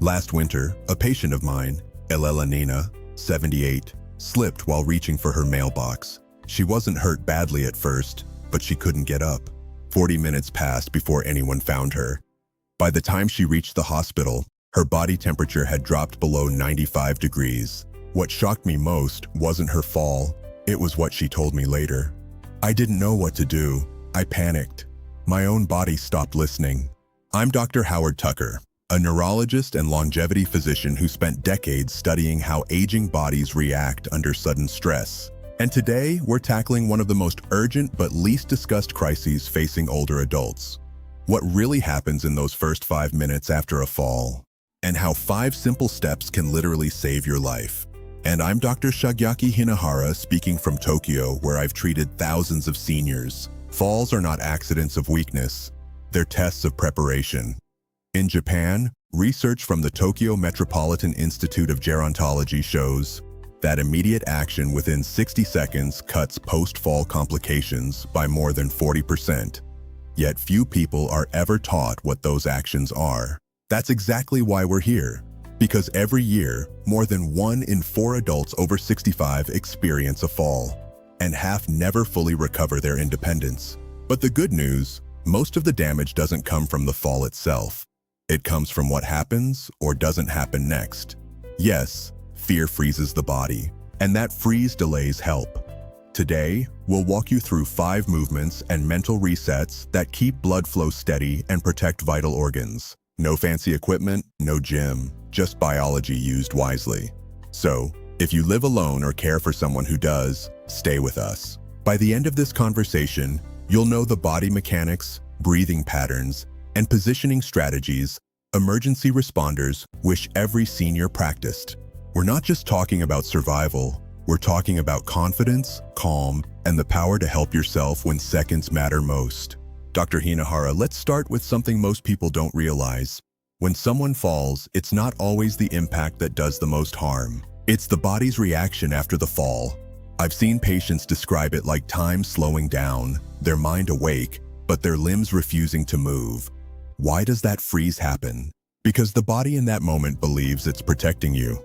Last winter, a patient of mine, Elela Nina, 78, slipped while reaching for her mailbox. She wasn't hurt badly at first, but she couldn't get up. 40 minutes passed before anyone found her. By the time she reached the hospital, her body temperature had dropped below 95 degrees. What shocked me most wasn't her fall, it was what she told me later. I didn't know what to do. I panicked. My own body stopped listening. I'm Dr. Howard Tucker, a neurologist and longevity physician who spent decades studying how aging bodies react under sudden stress. And today, we're tackling one of the most urgent but least discussed crises facing older adults. What really happens in those first 5 minutes after a fall, and how 5 simple steps can literally save your life. And I'm Dr. Shagyaki Hinahara, speaking from Tokyo, where I've treated thousands of seniors. Falls are not accidents of weakness, they're tests of preparation. In Japan, research from the Tokyo Metropolitan Institute of Gerontology shows that immediate action within 60 seconds cuts post-fall complications by more than 40%. Yet few people are ever taught what those actions are. That's exactly why we're here. Because every year, more than 1 in 4 adults over 65 experience a fall, and half never fully recover their independence. But the good news, most of the damage doesn't come from the fall itself. It comes from what happens or doesn't happen next. Yes, fear freezes the body, and that freeze delays help. Today, we'll walk you through 5 movements and mental resets that keep blood flow steady and protect vital organs. No fancy equipment, no gym, just biology used wisely. So, if you live alone or care for someone who does, stay with us. By the end of this conversation, you'll know the body mechanics, breathing patterns, and positioning strategies emergency responders wish every senior practiced. We're not just talking about survival, we're talking about confidence, calm, and the power to help yourself when seconds matter most. Dr. Hinahara, let's start with something most people don't realize. When someone falls, it's not always the impact that does the most harm. It's the body's reaction after the fall. I've seen patients describe it like time slowing down, their mind awake, but their limbs refusing to move. Why does that freeze happen? Because the body in that moment believes it's protecting you.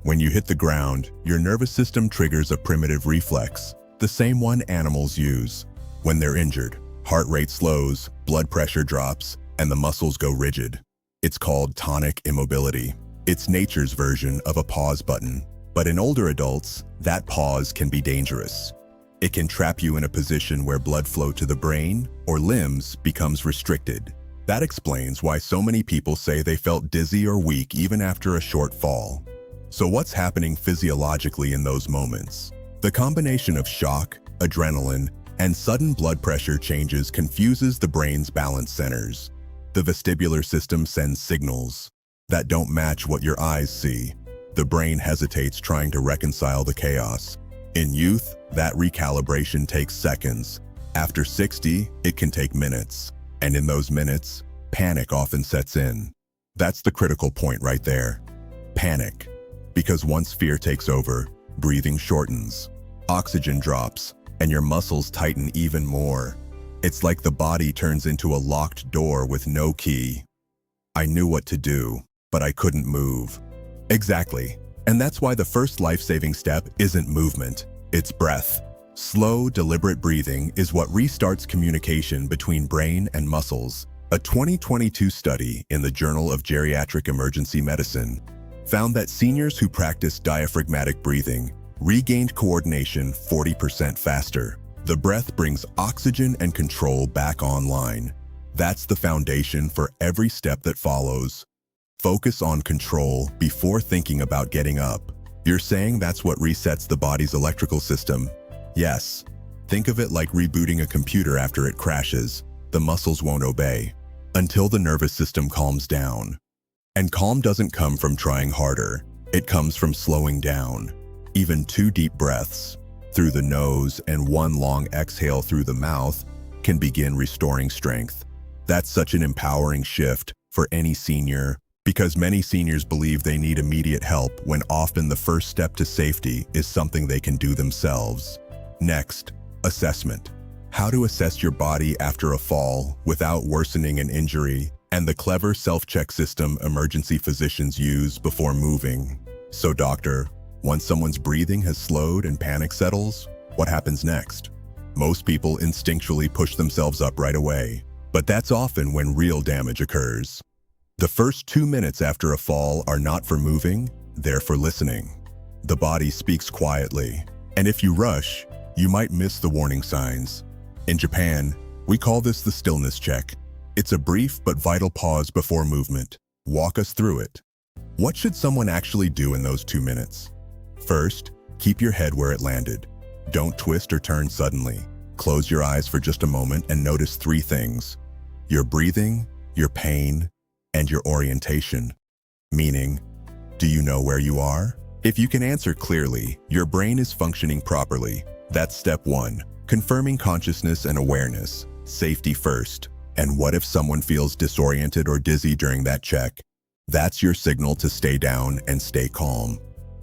When you hit the ground, your nervous system triggers a primitive reflex, the same one animals use. When they're injured, heart rate slows, blood pressure drops, and the muscles go rigid. It's called tonic immobility. It's nature's version of a pause button. But in older adults, that pause can be dangerous. It can trap you in a position where blood flow to the brain or limbs becomes restricted. That explains why so many people say they felt dizzy or weak even after a short fall. So what's happening physiologically in those moments? The combination of shock, adrenaline, and sudden blood pressure changes confuses the brain's balance centers. The vestibular system sends signals that don't match what your eyes see. The brain hesitates, trying to reconcile the chaos. In youth, that recalibration takes seconds. After 60, it can take minutes. And in those minutes, panic often sets in. That's the critical point right there. Panic. Because once fear takes over, breathing shortens, oxygen drops, and your muscles tighten even more. It's like the body turns into a locked door with no key. I knew what to do, but I couldn't move. Exactly. And that's why the first life-saving step isn't movement, it's breath. Slow, deliberate breathing is what restarts communication between brain and muscles. A 2022 study in the Journal of Geriatric Emergency Medicine found that seniors who practiced diaphragmatic breathing regained coordination 40% faster. The breath brings oxygen and control back online. That's the foundation for every step that follows. Focus on control before thinking about getting up. You're saying that's what resets the body's electrical system? Yes. Think of it like rebooting a computer after it crashes. The muscles won't obey until the nervous system calms down. And calm doesn't come from trying harder. It comes from slowing down. Even 2 deep breaths through the nose and 1 long exhale through the mouth can begin restoring strength. That's such an empowering shift for any senior, because many seniors believe they need immediate help when often the first step to safety is something they can do themselves. Next, assessment. How to assess your body after a fall without worsening an injury and the clever self-check system emergency physicians use before moving. So doctor, once someone's breathing has slowed and panic settles, what happens next? Most people instinctually push themselves up right away, but that's often when real damage occurs. The first 2 minutes after a fall are not for moving, they're for listening. The body speaks quietly, and if you rush, you might miss the warning signs. In Japan, we call this the stillness check. It's a brief but vital pause before movement. Walk us through it. What should someone actually do in those 2 minutes? First, keep your head where it landed. Don't twist or turn suddenly. Close your eyes for just a moment and notice 3 things: your breathing, your pain, and your orientation. Meaning, do you know where you are? If you can answer clearly, your brain is functioning properly. That's step 1, confirming consciousness and awareness. Safety first. And what if someone feels disoriented or dizzy during that check? That's your signal to stay down and stay calm.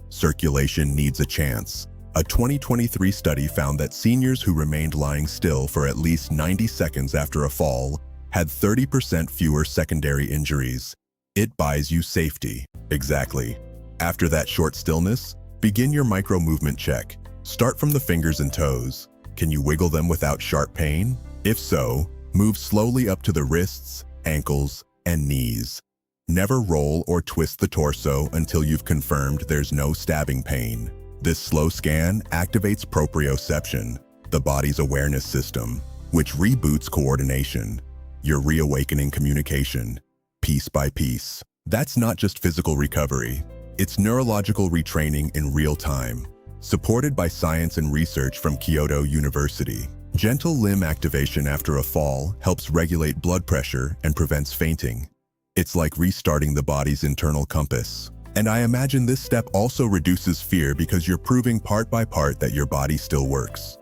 Circulation needs a chance. A 2023 study found that seniors who remained lying still for at least 90 seconds after a fall had 30% fewer secondary injuries. It buys you safety. Exactly. After that short stillness, begin your micro-movement check. Start from the fingers and toes. Can you wiggle them without sharp pain? If so, move slowly up to the wrists, ankles, and knees. Never roll or twist the torso until you've confirmed there's no stabbing pain. This slow scan activates proprioception, the body's awareness system, which reboots coordination. You're reawakening communication, piece by piece. That's not just physical recovery, it's neurological retraining in real time, supported by science and research from Kyoto University. Gentle limb activation after a fall helps regulate blood pressure and prevents fainting. It's like restarting the body's internal compass. And I imagine this step also reduces fear because you're proving part by part that your body still works.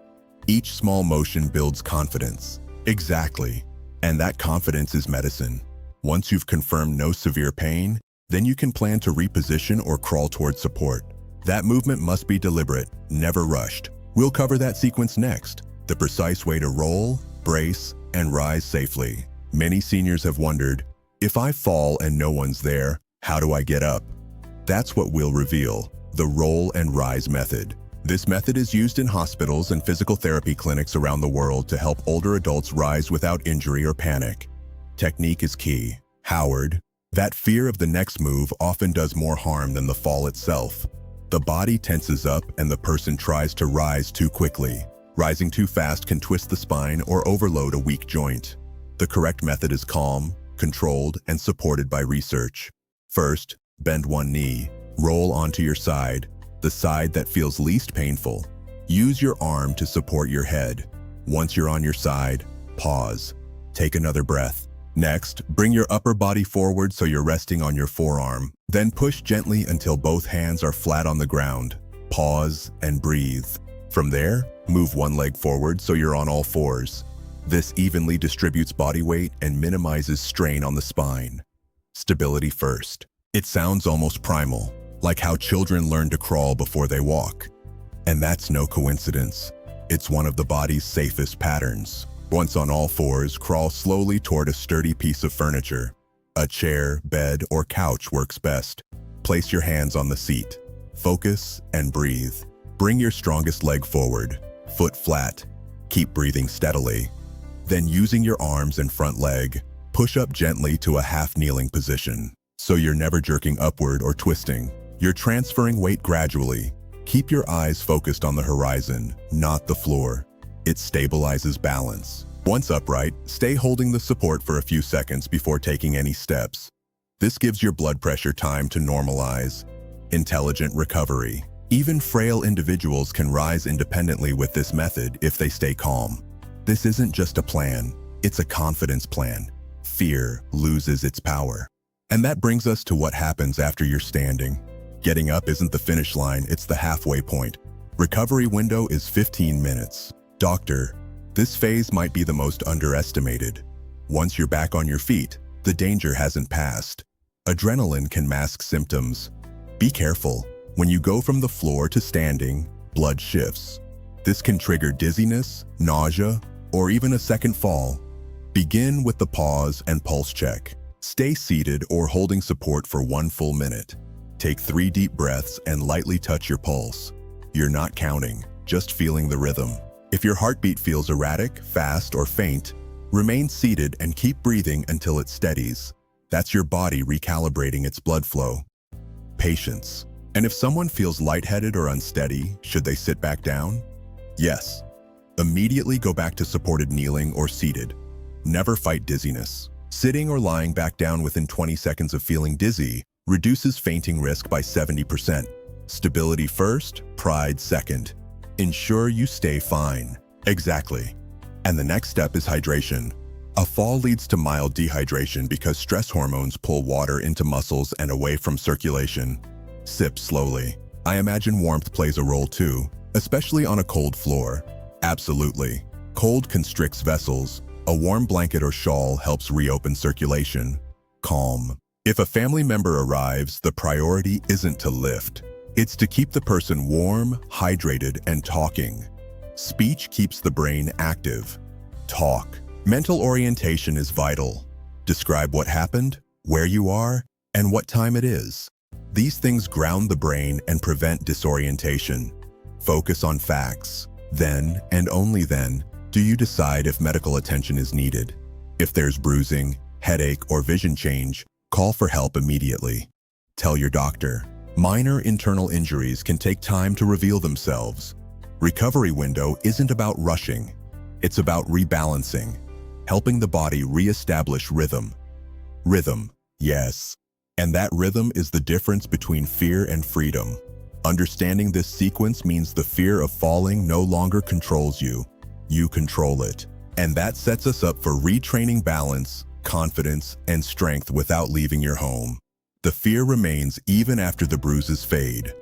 Each small motion builds confidence. Exactly. And that confidence is medicine. Once you've confirmed no severe pain, then you can plan to reposition or crawl toward support. That movement must be deliberate, never rushed. We'll cover that sequence next, the precise way to roll, brace, and rise safely. Many seniors have wondered, if I fall and no one's there, how do I get up? That's what we'll reveal, the roll and rise method. This method is used in hospitals and physical therapy clinics around the world to help older adults rise without injury or panic. Technique is key. Howard, that fear of the next move often does more harm than the fall itself. The body tenses up and the person tries to rise too quickly. Rising too fast can twist the spine or overload a weak joint. The correct method is calm, controlled, and supported by research. First, bend one knee. Roll onto your side, the side that feels least painful. Use your arm to support your head. Once you're on your side, pause. Take another breath. Next, bring your upper body forward so you're resting on your forearm. Then push gently until both hands are flat on the ground. Pause and breathe. From there, move one leg forward so you're on all fours. This evenly distributes body weight and minimizes strain on the spine. Stability first. It sounds almost primal, like how children learn to crawl before they walk. And that's no coincidence. It's one of the body's safest patterns. Once on all fours, crawl slowly toward a sturdy piece of furniture. A chair, bed, or couch works best. Place your hands on the seat. Focus and breathe. Bring your strongest leg forward, foot flat. Keep breathing steadily. Then using your arms and front leg, push up gently to a half-kneeling position. So you're never jerking upward or twisting. You're transferring weight gradually. Keep your eyes focused on the horizon, not the floor. It stabilizes balance. Once upright, stay holding the support for a few seconds before taking any steps. This gives your blood pressure time to normalize. Intelligent recovery. Even frail individuals can rise independently with this method if they stay calm. This isn't just a plan, it's a confidence plan. Fear loses its power. And that brings us to what happens after you're standing. Getting up isn't the finish line, it's the halfway point. Recovery window is 15 minutes. Doctor, this phase might be the most underestimated. Once you're back on your feet, the danger hasn't passed. Adrenaline can mask symptoms. Be careful. When you go from the floor to standing, blood shifts. This can trigger dizziness, nausea, or even a second fall. Begin with the pause and pulse check. Stay seated or holding support for 1 full minute. Take 3 deep breaths and lightly touch your pulse. You're not counting, just feeling the rhythm. If your heartbeat feels erratic, fast, or faint, remain seated and keep breathing until it steadies. That's your body recalibrating its blood flow. Patience. And if someone feels lightheaded or unsteady, should they sit back down? Yes. Immediately go back to supported kneeling or seated. Never fight dizziness. Sitting or lying back down within 20 seconds of feeling dizzy reduces fainting risk by 70%. Stability first, pride second. Ensure you stay fine. Exactly. And the next step is hydration. A fall leads to mild dehydration because stress hormones pull water into muscles and away from circulation. Sip slowly. I imagine warmth plays a role too, especially on a cold floor. Absolutely. Cold constricts vessels. A warm blanket or shawl helps reopen circulation. Calm. If a family member arrives, the priority isn't to lift. It's to keep the person warm, hydrated, and talking. Speech keeps the brain active. Talk. Mental orientation is vital. Describe what happened, where you are, and what time it is. These things ground the brain and prevent disorientation. Focus on facts. Then, and only then, do you decide if medical attention is needed. If there's bruising, headache, or vision change, call for help immediately. Tell your doctor. Minor internal injuries can take time to reveal themselves. Recovery window isn't about rushing. It's about rebalancing, helping the body reestablish rhythm. Rhythm, yes. And that rhythm is the difference between fear and freedom. Understanding this sequence means the fear of falling no longer controls you. You control it. And that sets us up for retraining balance, confidence, and strength without leaving your home. The fear remains even after the bruises fade.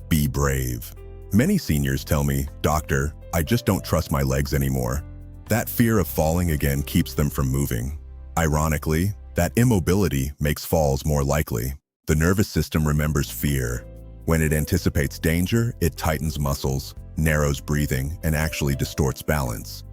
Be brave. Many seniors tell me, "Doctor, I just don't trust my legs anymore." That fear of falling again keeps them from moving. Ironically, that immobility makes falls more likely. The nervous system remembers fear. When it anticipates danger, it tightens muscles, narrows breathing, and actually distorts balance.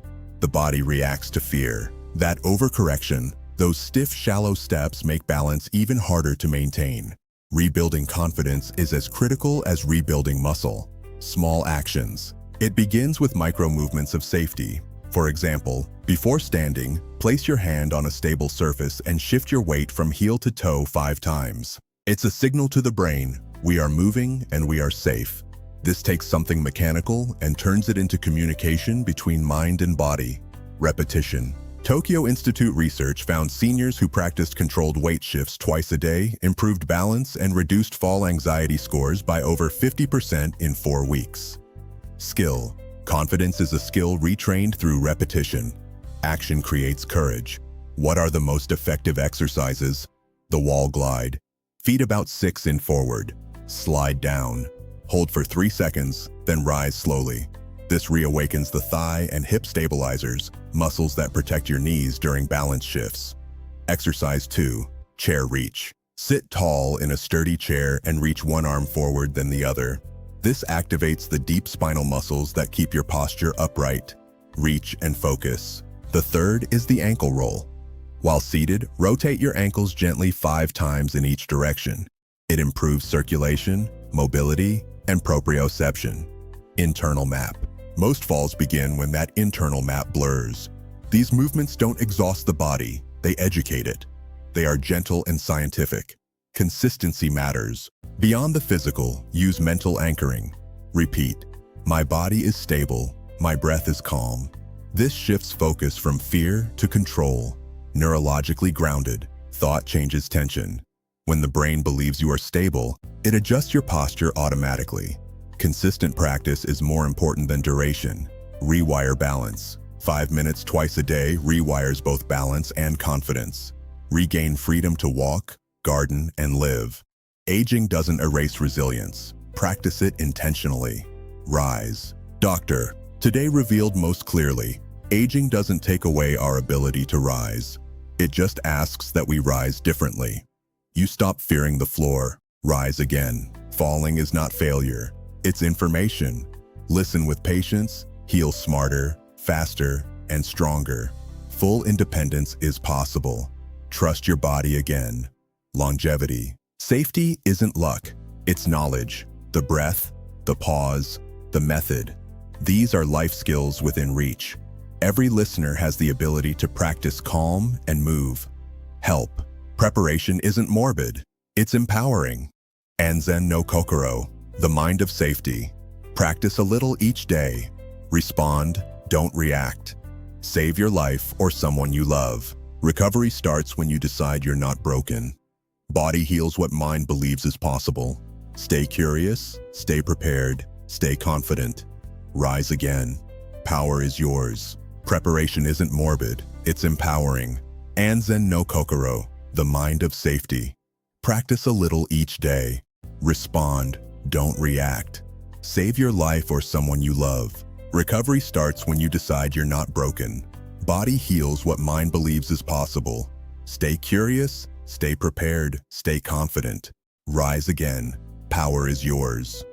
The body reacts to fear. That overcorrection, those stiff, shallow steps make balance even harder to maintain. Rebuilding confidence is as critical as rebuilding muscle. Small actions. It begins with micro movements of safety. For example, before standing, place your hand on a stable surface and shift your weight from heel to toe 5 times. It's a signal to the brain, we are moving and we are safe. This takes something mechanical and turns it into communication between mind and body. Repetition. Tokyo Institute research found seniors who practiced controlled weight shifts twice a day improved balance and reduced fall anxiety scores by over 50% in 4 weeks. Skill. Confidence is a skill retrained through repetition. Action creates courage. What are the most effective exercises? The wall glide. Feet about 6 in forward. Slide down. Hold for 3 seconds, then rise slowly. This reawakens the thigh and hip stabilizers, muscles that protect your knees during balance shifts. Exercise 2. Chair reach. Sit tall in a sturdy chair and reach one arm forward then the other. This activates the deep spinal muscles that keep your posture upright. Reach and focus. The third is the ankle roll. While seated, rotate your ankles gently 5 times in each direction. It improves circulation, mobility, and proprioception. Internal map. Most falls begin when that internal map blurs. These movements don't exhaust the body, they educate it. They are gentle and scientific. Consistency matters. Beyond the physical, use mental anchoring. Repeat, my body is stable, my breath is calm. This shifts focus from fear to control. Neurologically grounded, thought changes tension. When the brain believes you are stable, it adjusts your posture automatically. Consistent practice is more important than duration. Rewire balance. 5 minutes twice a day rewires both balance and confidence. Regain freedom to walk, garden, and live. Aging doesn't erase resilience. Practice it intentionally. Rise. Doctor, today revealed most clearly, aging doesn't take away our ability to rise. It just asks that we rise differently. You stop fearing the floor. Rise again. Falling is not failure. It's information. Listen with patience, heal smarter, faster, and stronger. Full independence is possible. Trust your body again. Longevity. Safety isn't luck, it's knowledge. The breath, the pause, the method. These are life skills within reach. Every listener has the ability to practice calm and move. Help. Preparation isn't morbid, it's empowering. Anzen no kokoro, the mind of safety. Practice a little each day. Respond, don't react. Save your life or someone you love. Recovery starts when you decide you're not broken. Body heals what mind believes is possible. Stay curious, stay prepared, stay confident. Rise again. Power is yours. Preparation isn't morbid, it's empowering. Anzen no kokoro, the mind of safety. Practice a little each day. Respond, don't react. Save your life or someone you love. Recovery starts when you decide you're not broken. Body heals what mind believes is possible. Stay curious, stay prepared, stay confident. Rise again. Power is yours.